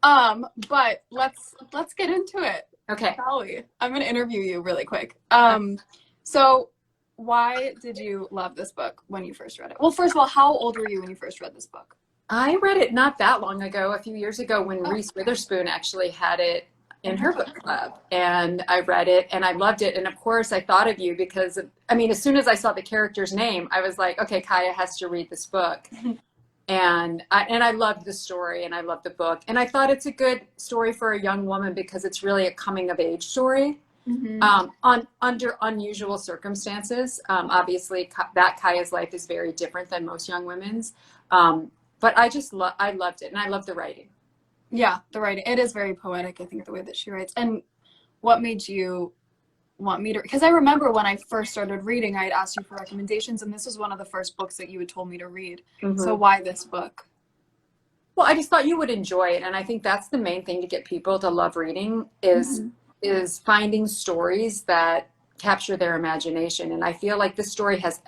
But let's get into it. Okay. Shall we? I'm gonna interview you really quick. So why did you love this book when you first read it? Well, first of all, how old were you when you first read this book? I read it not that long ago, a few years ago, when Oh, Reese Witherspoon actually had it in in her her book book club. club. And I read it and I loved it. And of course, I thought of you because, I mean, as soon as I saw the character's name, I was like, okay, Kaia has to read this book. And I loved the story and I loved the book. And I thought it's a good story for a young woman because it's really a coming of age story. Hmm. On under unusual circumstances. Obviously, that Kaya's life is very different than most young women's. But I loved it, and I love the writing. Yeah, the writing. It is very poetic, I think, the way that she writes. And what made you want me to? Because I remember when I first started reading, I had asked you for recommendations, and this was one of the first books that you had told me to read. So Hmm. why this book? Well, I just thought you would enjoy it, and I think that's the main thing to get people to love reading Hmm. is finding stories that capture their imagination. And I feel like this story has